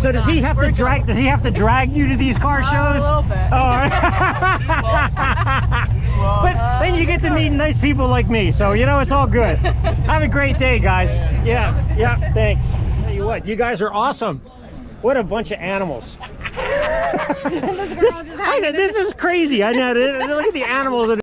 So does he have to drag? Does he have to drag you to these car shows? A little bit. Oh, but then you get to meet nice people like me, so you know it's all good. Have a great day, guys. Yeah, thanks. Tell you what, you guys are awesome. What a bunch of animals. This is crazy. I know. Look at the animals.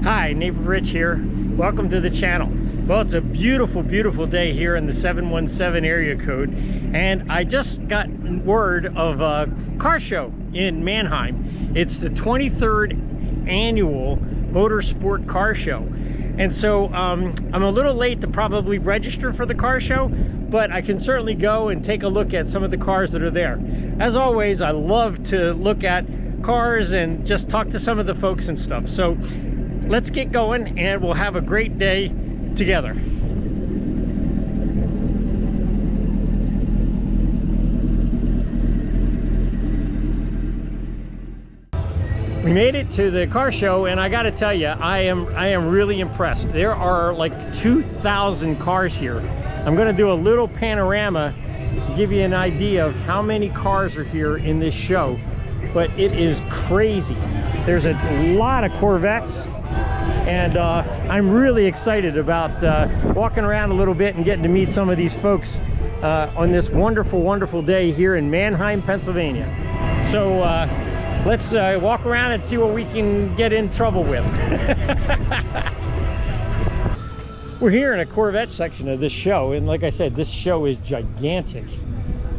Hi, Neighbor Rich here. Welcome to the channel. Well, it's a beautiful, beautiful day here in the 717 area code, and I just got word of a car show in Mannheim. It's the 23rd annual Motorsport car show, and so I'm a little late to probably register for the car show, but I can certainly go and take a look at some of the cars that are there. As always, I love to look at cars and just talk to some of the folks and stuff. So let's get going and we'll have a great day together. We made it to the car show, and I got to tell you, I am really impressed. There are like 2,000 cars here. I'm going to do a little panorama to give you an idea of how many cars are here in this show, but it is crazy. There's a lot of Corvettes. And I'm really excited about walking around a little bit and getting to meet some of these folks on this wonderful, wonderful day here in Manheim, Pennsylvania. So let's walk around and see what we can get in trouble with. We're here in a Corvette section of this show, and like I said, this show is gigantic.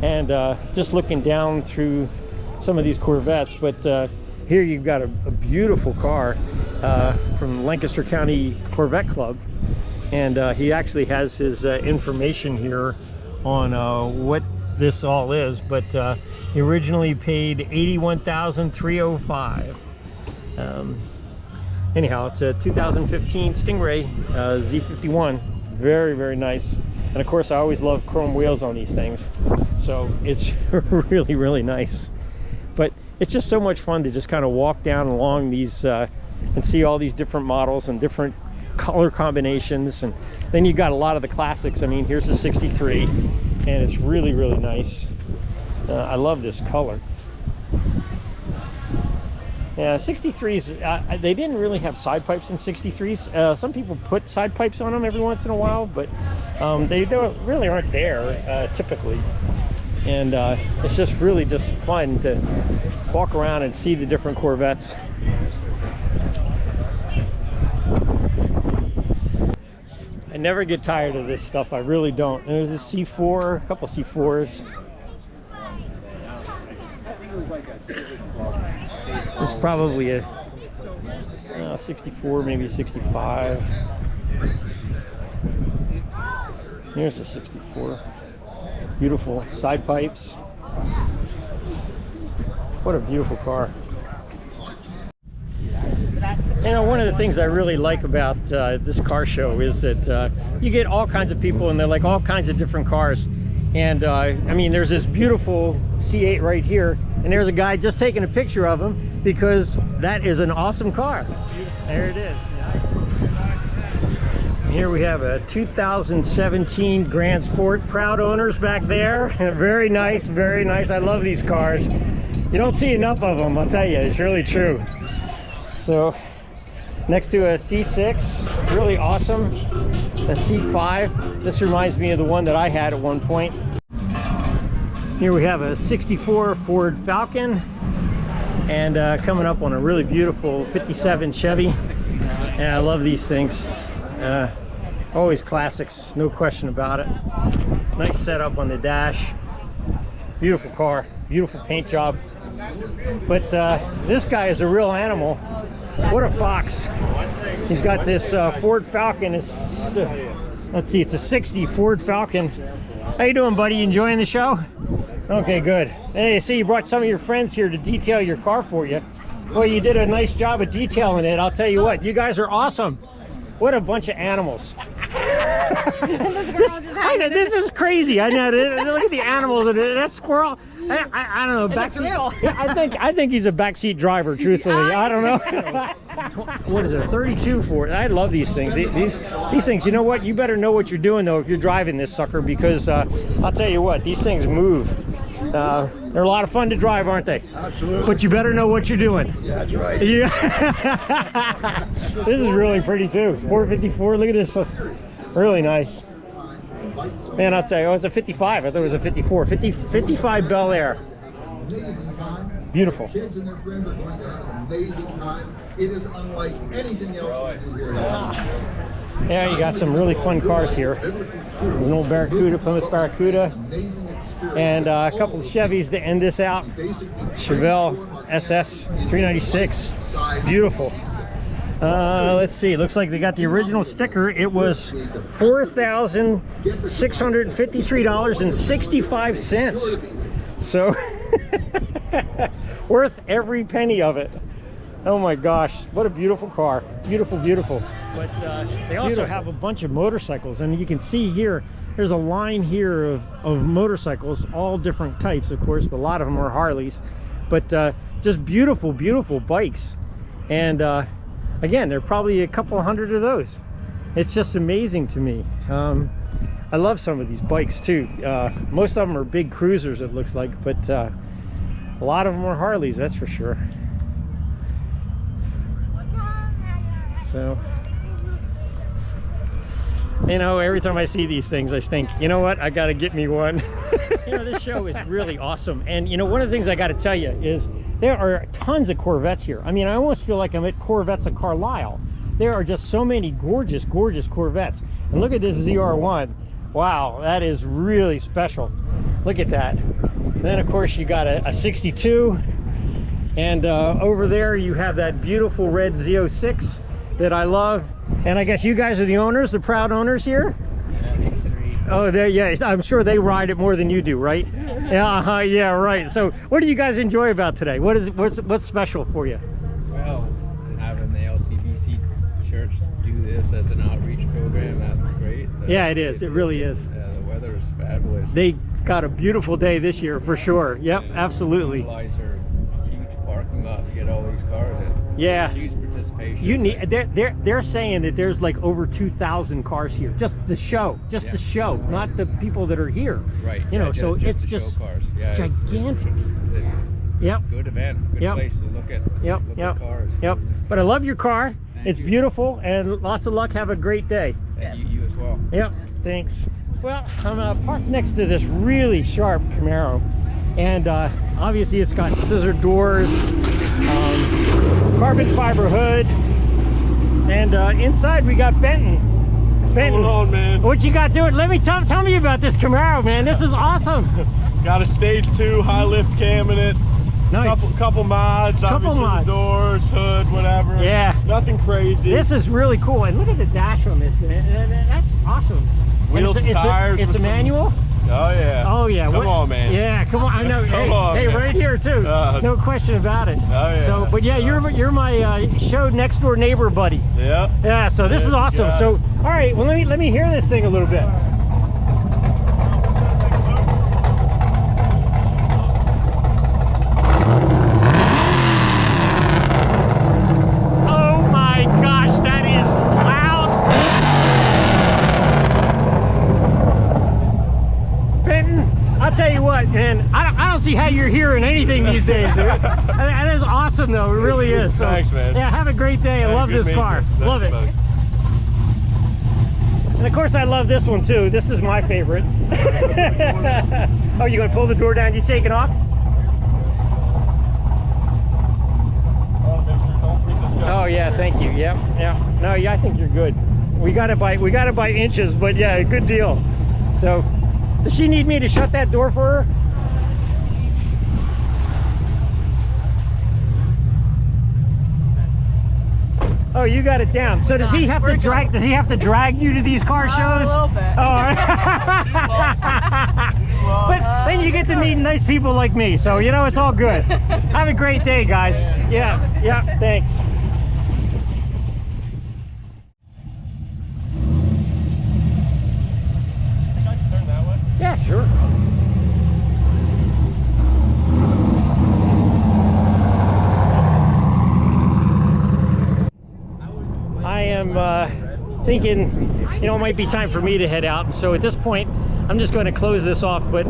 And just looking down through some of these Corvettes, but here you've got a beautiful car from Lancaster County Corvette Club, and he actually has his information here on what this all is, but he originally paid $81,305. Anyhow, it's a 2015 Stingray Z51. Very, very nice. And of course, I always love chrome wheels on these things, so it's really, really nice. But it's just so much fun to just kind of walk down along these and see all these different models and different color combinations. And then you got a lot of the classics. I mean, here's the 63, and it's really, really nice. I love this color. Yeah, 63s, they didn't really have side pipes in 63s. Some people put side pipes on them every once in a while, but they really aren't there typically. And it's just really just fun to walk around and see the different Corvettes. I never get tired of this stuff. I really don't. There's a C4, a couple C4s. This is probably a 64, maybe a 65. Here's a 64. Beautiful side pipes. What a beautiful car. You know, one of the things I really like about this car show is that you get all kinds of people, and they're like all kinds of different cars. And I mean, there's this beautiful C8 right here, and there's a guy just taking a picture of him because that is an awesome car. There it is. Here we have a 2017 Grand Sport. Proud owners back there. Very nice, very nice. I love these cars. You don't see enough of them, I'll tell you. It's really true. So next to a C6, really awesome. A C5. This reminds me of the one that I had at one point. Here we have a 64 Ford Falcon, and coming up on a really beautiful 57 Chevy. And I love these things. Always classics, no question about it. Nice setup on the dash. Beautiful car, beautiful paint job. But this guy is a real animal. What a fox. He's got this Ford Falcon. It's, let's see, it's a 60 Ford Falcon. How you doing, buddy? You enjoying the show? Okay, good. Hey, I see you brought some of your friends here to detail your car for you. Well, you did a nice job of detailing it. I'll tell you what, you guys are awesome. What a bunch of animals. This is crazy. I know. Look at the animals. That squirrel. I don't know. I think he's a backseat driver. Truthfully, I don't know. What is it? 32 for it. I love these things. These things. You know what? You better know what you're doing though if you're driving this sucker, because I'll tell you what. These things move. They're a lot of fun to drive, aren't they? Absolutely. But you better know what you're doing. Yeah, that's right. Yeah. This is really pretty too. 454. Look at this. Really nice. Man, I'll tell you, it's a 55. I thought it was a 54. 55 Bel Air. Beautiful. Kids and their friends are going to have an amazing time. It is unlike anything else we do here at LCBC. Yeah, you got some really fun cars here. There's an old Barracuda, Plymouth Barracuda, and a couple of Chevys to end this out. Chevelle SS 396. Beautiful. Let's see. Looks like they got the original sticker. It was $4,653.65. So worth every penny of it. Oh my gosh, what a beautiful car. Beautiful, beautiful. But they also have a bunch of motorcycles, and you can see here, there's a line here of motorcycles, all different types, of course, but a lot of them are Harleys. But just beautiful, beautiful bikes. And again, there are probably a couple hundred of those. It's just amazing to me. I love some of these bikes too. Most of them are big cruisers, it looks like, but a lot of them are Harleys, that's for sure. So, you know, every time I see these things, I think, you know what, I gotta get me one. You know, this show is really awesome. And you know, one of the things I gotta tell you is there are tons of Corvettes here. I mean, I almost feel like I'm at Corvettes of Carlisle. There are just so many gorgeous, gorgeous Corvettes. And look at this ZR1. Wow, that is really special. Look at that. And then of course you got a 62. And over there you have that beautiful red Z06 that I love. And I guess you guys are the owners, the proud owners here? Yeah, these three. Oh, yeah, I'm sure they ride it more than you do, right? Yeah, yeah, right. So what do you guys enjoy about today? What's special for you? Well, having the LCBC church do this as an outreach program, that's great. Yeah, it is. It really is. The weather is fabulous. They got a beautiful day this year for sure. Yep, absolutely. Utilize our huge parking lot to get all these cars in. Yeah. Huge participation. You need. They're saying that there's like over 2,000 cars here. Just the show, the show, right. Not the people that are here. Right. You know, so it's just just cars. Yeah, gigantic. It's yep. Good event. Good place to look at. Yep. Look at cars. Yep. But I love your car. Thank you. Beautiful, and lots of luck. Have a great day. You as well. Yep. Thanks. Well, I'm parked next to this really sharp Camaro, and obviously it's got scissor doors, carbon fiber hood, and inside we got Benton. What's going on, man? What you got doing? Tell me about this Camaro, man. This is awesome. Got a stage 2 high lift cam in it. Nice. Couple mods, obviously mods. The doors, hood, whatever. Yeah. Nothing crazy. This is really cool, and look at the dash on this thing. That's awesome. Wheels, tires. It's a manual. Oh yeah. Oh yeah. Come on, man. Yeah, come on. I know. Come on, hey, man. right here too. No question about it. Oh yeah. So, but yeah, you're my show next door neighbor buddy. Yeah. Yeah. So this is awesome. So, all right. Well, let me hear this thing a little bit. Oh my gosh, that is loud. Benton, I'll tell you what, man, I don't see how you're hearing anything these days, dude. That is awesome, though. It really is. So, thanks, man. Yeah, have a great day. I love this car. Love it. Buddy. And of course, I love this one too. This is my favorite. Oh, you gonna pull the door down? You take it off? Oh yeah, thank you. Yep, yeah. No, yeah, I think you're good. We got it by inches, but yeah, good deal. So, does she need me to shut that door for her? Oh, you got it down. So does he have to drag? Does he have to drag you to these car shows? A little bit. Oh, but then you get to meet nice people like me. So you know it's all good. Have a great day, guys. Yeah, thanks. I'm thinking, you know, it might be time for me to head out. And so at this point, I'm just going to close this off. But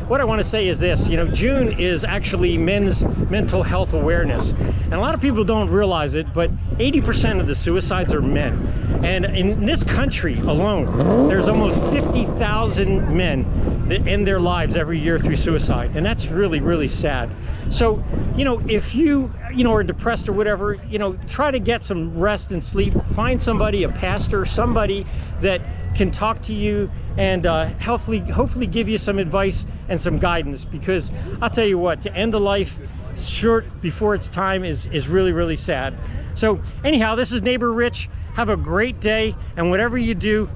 what I want to say is this, you know, June is actually Men's Mental Health Awareness. And a lot of people don't realize it, but 80% of the suicides are men. And in this country alone, there's almost 50,000 men that end their lives every year through suicide. And that's really, really sad. So, you know, if you are depressed or whatever, you know, try to get some rest and sleep. Find somebody, a pastor, somebody that can talk to you and hopefully give you some advice and some guidance, because I'll tell you what, to end a life short before its time is really, really sad. So anyhow, this is Neighbor Rich. Have a great day, and whatever you do,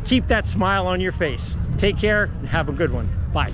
keep that smile on your face. Take care and have a good one. Bye.